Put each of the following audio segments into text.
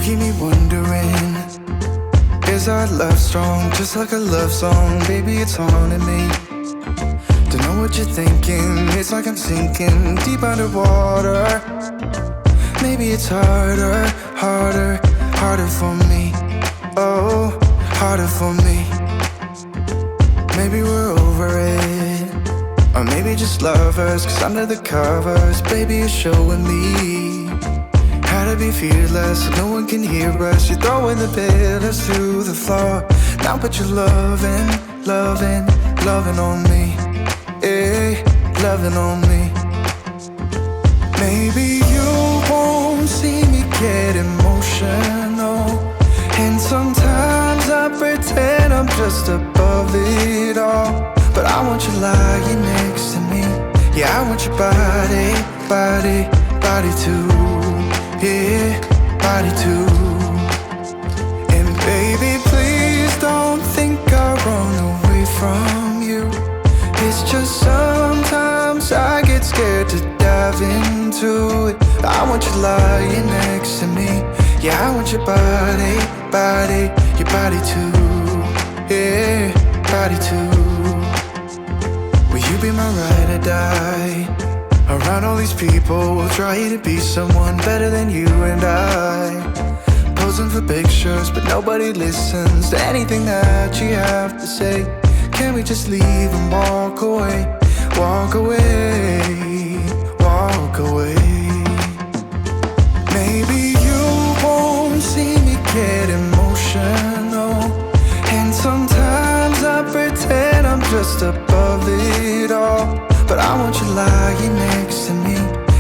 keep me wondering, is our love strong? Just like a love song, baby, it's haunting me. Don't know what you're thinking, it's like I'm sinking deep underwater. Maybe it's harder, harder, harder for me. Oh, harder for me. Maybe we're over it, or maybe just lovers, 'cause under the covers, baby, you're showing me how to be fearless so no one can hear us. You're throwing the pillars through the floor. Now put your loving, loving, loving on me. Eh, loving on me. Maybe you won't see me get emotional, and sometimes I pretend I'm just above it all. But I want you lying next to me. Yeah, I want your body, body, body too. Yeah, body too. And baby, please don't think I run away from you. It's just sometimes I get scared to dive into it. I want you lying next to me. Yeah, I want your body, body, your body too. Yeah, body too. Will you be my ride or die? Around all these people, we'll try to be someone better than you and I. Posing for pictures, but nobody listens to anything that you have to say. Can we just leave and walk away? Walk away, walk away. Maybe you won't see me get emotional, and sometimes I pretend I'm just above it all. But I want you lying next to me.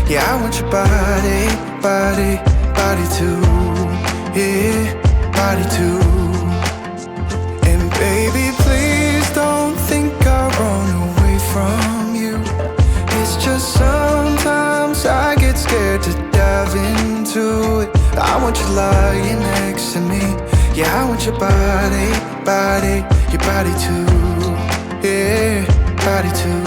Yeah, I want your body, body, body too. Yeah, body too. And baby, please don't think I run away from you. It's just sometimes I get scared to dive into it. I want you lying next to me. Yeah, I want your body, body, your body too. Yeah, body too.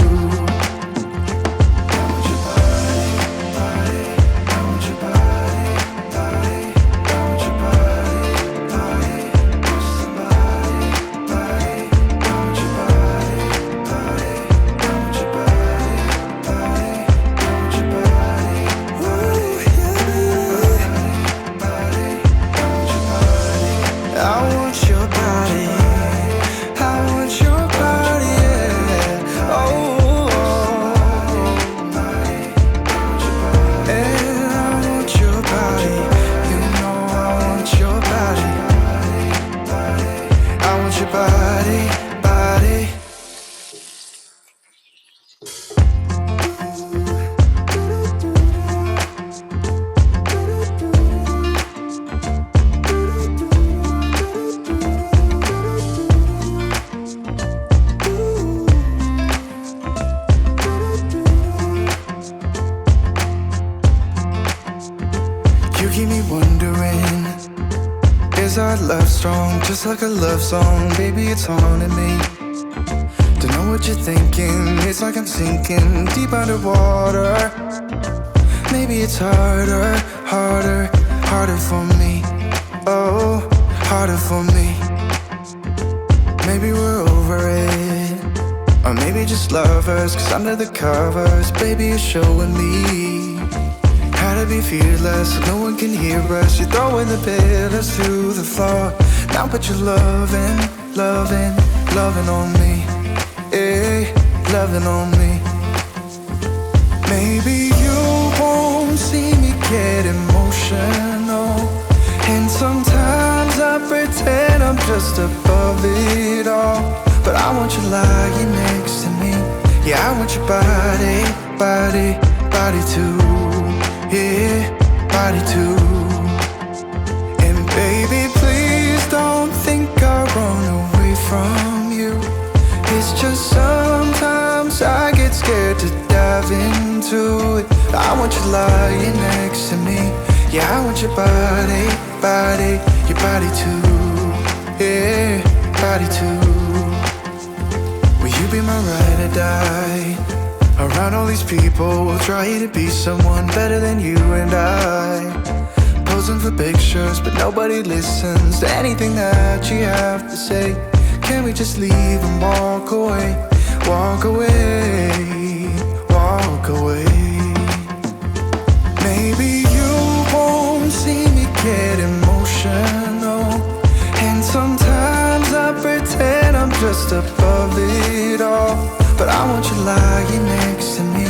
You keep me wondering, is our love strong? Just like a love song, baby, it's haunting me. Don't know what you're thinking, it's like I'm sinking deep underwater. Maybe it's harder, harder, harder for me. Oh, harder for me. Maybe we're over it, or maybe just lovers, 'cause under the covers, baby, you're showing me how to be fearless so no one can hear us. You're throwing the pillars through the floor. Now put your loving, loving, loving on me. Eh, loving on me. Maybe you won't see me get emotional, and sometimes I pretend I'm just above it all. But I want you lying next to me. Yeah, I want your body, body, body too. Yeah, body too. And baby, please don't think I run away from you. It's just sometimes I get scared to dive into it. I want you lying next to me. Yeah, I want your body, body, your body too. Yeah, body too. Will you be my ride or die? Around all these people, we'll try to be someone better than you and I. Posing for pictures, but nobody listens to anything that you have to say. Can we just leave and walk away? Walk away, walk away. Maybe you won't see me get emotional, and sometimes I pretend I'm just above it all. But I want you lying next to me.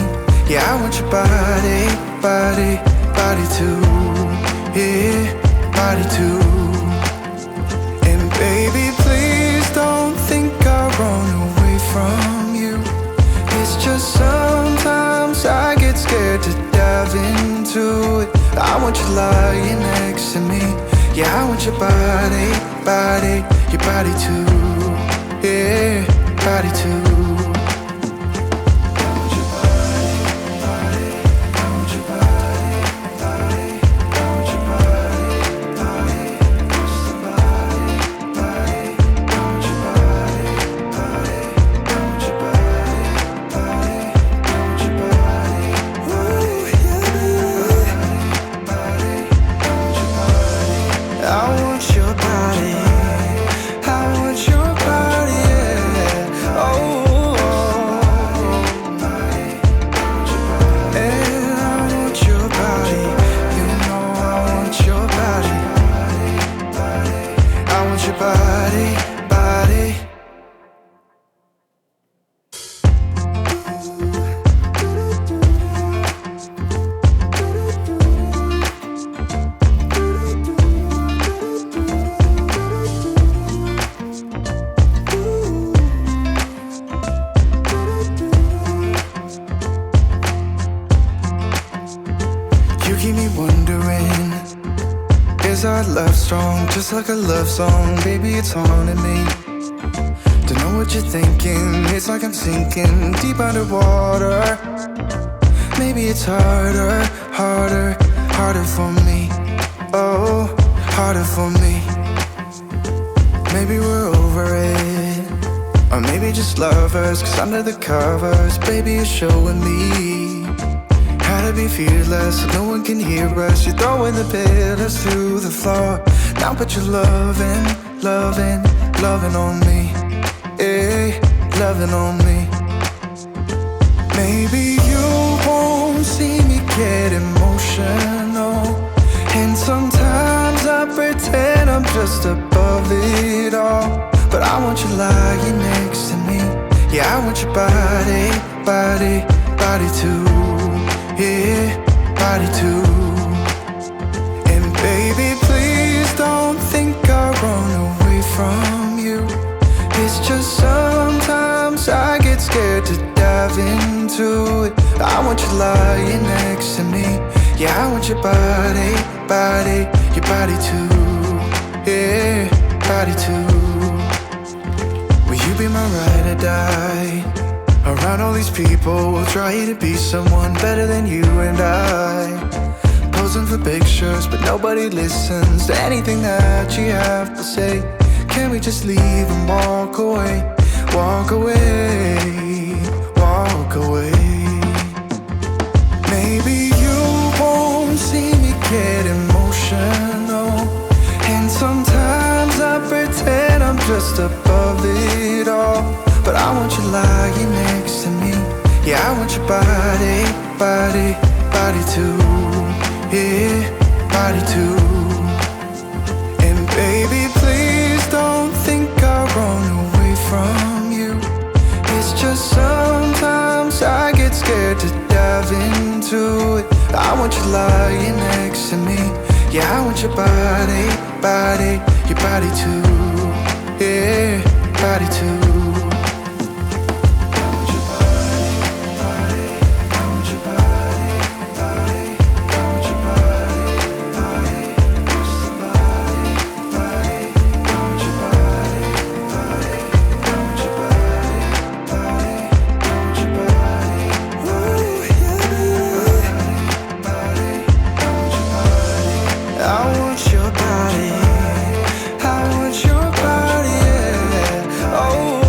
Yeah, I want your body, body, body too. Yeah, body too. And baby, please don't think I run away from you. It's just sometimes I get scared to dive into it. I want you lying next to me. Yeah, I want your body, body, your body too. Yeah, body too. Just like a love song, baby, it's haunting me. Don't know what you're thinking, it's like I'm sinking deep underwater. Maybe it's harder, harder, harder for me. Oh, harder for me. Maybe we're over it, or maybe just lovers. Cause under the covers, baby, you're showing me how to be fearless so no one can hear us. You're throwing the pillars through the floor. Now put your loving, loving, loving on me. Eh, loving on me. Maybe you won't see me get emotional, and sometimes I pretend I'm just above it all. But I want you lying next to me. Yeah, I want your body, body, body too. Yeah, body too. And baby, please don't think I run away from you. It's just sometimes I get scared to dive into it. I want you lying next to me. Yeah, I want your body, body, your body too. Yeah, body too. Will you be my ride or die? Around all these people, we'll try to be someone better than you and I. Posing for pictures, but nobody listens to anything that you have to say. Can we just leave and walk away? Walk away, walk away. Maybe you won't see me get emotional, and sometimes I pretend I'm just above it all. But I want you lying next to me. Yeah, I want your body, body, body too. Yeah, body too. And baby, please don't think I run away from you. It's just sometimes I get scared to dive into it. I want you lying next to me. Yeah, I want your body, body, your body too. Yeah, body too. I want your body, yeah. Oh.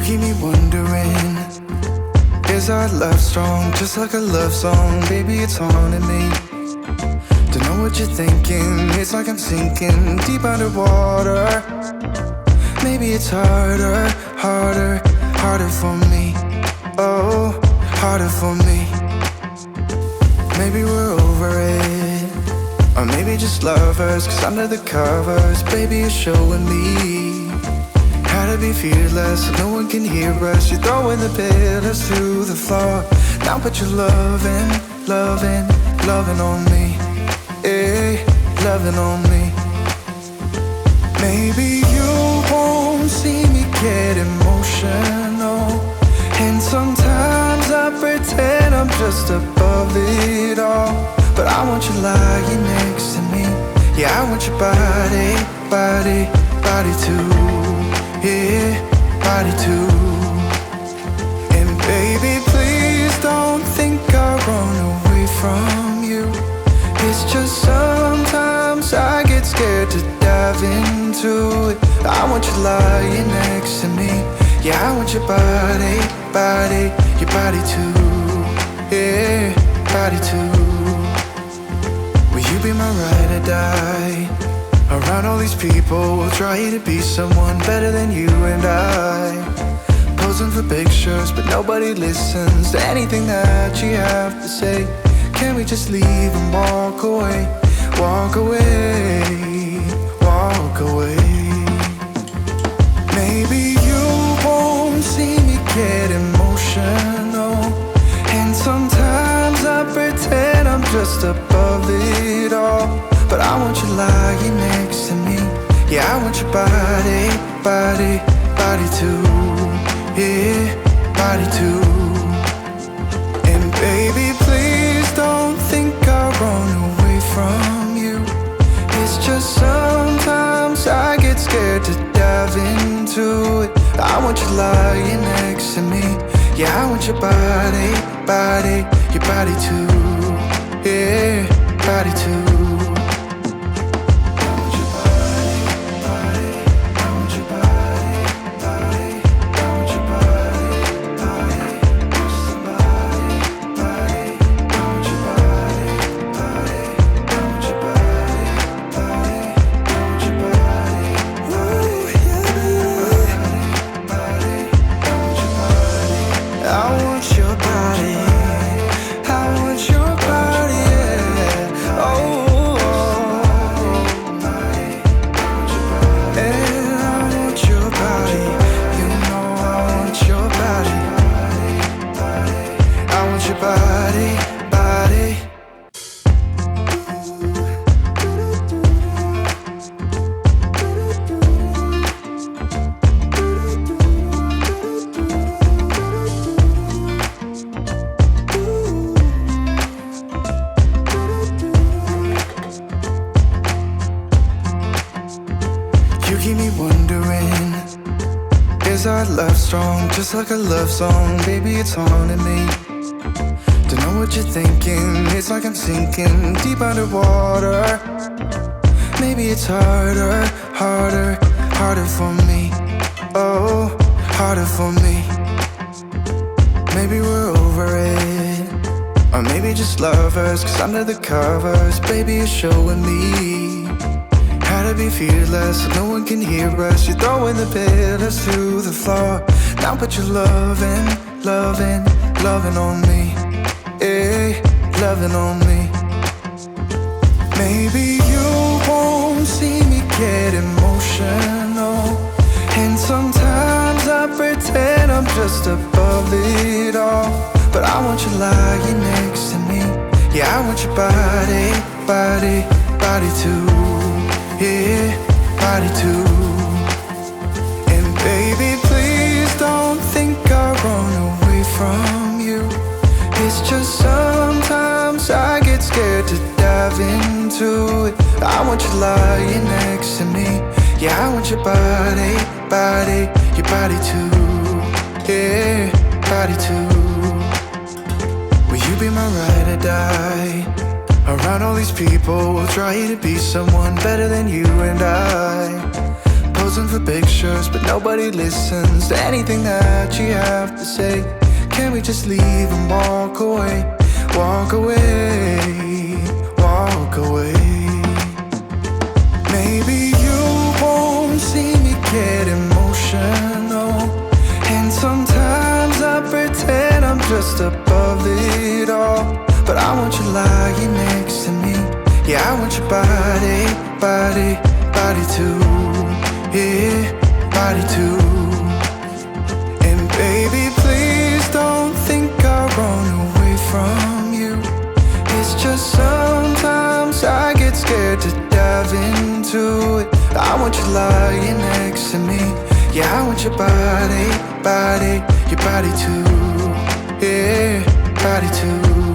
keep me wondering, is our love strong? Just like a love song, baby, it's haunting me. Don't know what you're thinking, it's like I'm sinking deep underwater. Maybe it's harder, harder, harder for me. Oh, harder for me. Maybe we're over it, or maybe just lovers. Cause under the covers, baby, you're showing me how to be fearless so no one can hear us. You're throwing the pillars through the floor. Now put your loving, loving, loving on me. Eh, loving on me. Maybe you won't see me get emotional, and sometimes I pretend I'm just above it all. But I want you lying next to me. Yeah, I want your body, body, body too. Yeah, body too. And baby, please don't think I'll run away from you. It's just sometimes I get scared to dive into it. I want you lying next to me. Yeah, I want your body, body, your body too. Yeah, body too. Will you be my ride or die? Around all these people, we'll try to be someone better than you and I. Posing for pictures, but nobody listens to anything that you have to say. Can we just leave and walk away? Walk away, walk away. Maybe you won't see me get emotional, and sometimes I pretend I'm just above it all. But I want you lying next to me. Yeah, I want your body, body, body too. Yeah, body too. And baby, please don't think I'll run away from you. It's just sometimes I get scared to dive into it. I want you lying next to me. Yeah, I want your body, body, your body too. Yeah, body too. Just like a love song, baby, it's haunting me. Don't know what you're thinking, it's like I'm sinking deep underwater. Maybe it's harder, harder, harder for me. Oh, harder for me. Maybe we're over it, or maybe just lovers. Cause under the covers, baby, you're showing me how to be fearless so no one can hear us. You're throwing the pillars through the floor. Now put your loving, loving, loving on me. Eh, loving on me. Maybe you won't see me get emotional, and sometimes I pretend I'm just above it all. But I want you lying next to me. Yeah, I want your body, body, body too. Yeah, body too. And baby, please don't think I'll run away from you. It's just sometimes I get scared to dive into it. I want you lying next to me. Yeah, I want your body, body, your body too. Yeah, body too. Will you be my ride or die? Around all these people, we'll try to be someone better than you and I. posing for pictures, but nobody listens to anything that you have to say. Can we just leave and walk away? Walk away, walk away. Maybe you won't see me get emotional, and sometimes I pretend I'm just above it all. But I want you lying next to me. Yeah, I want your body, body, body too. Yeah, body too. And baby, please don't think I'll run away from you. It's just sometimes I get scared to dive into it. I want you lying next to me. Yeah, I want your body, body, your body too. Yeah, body too.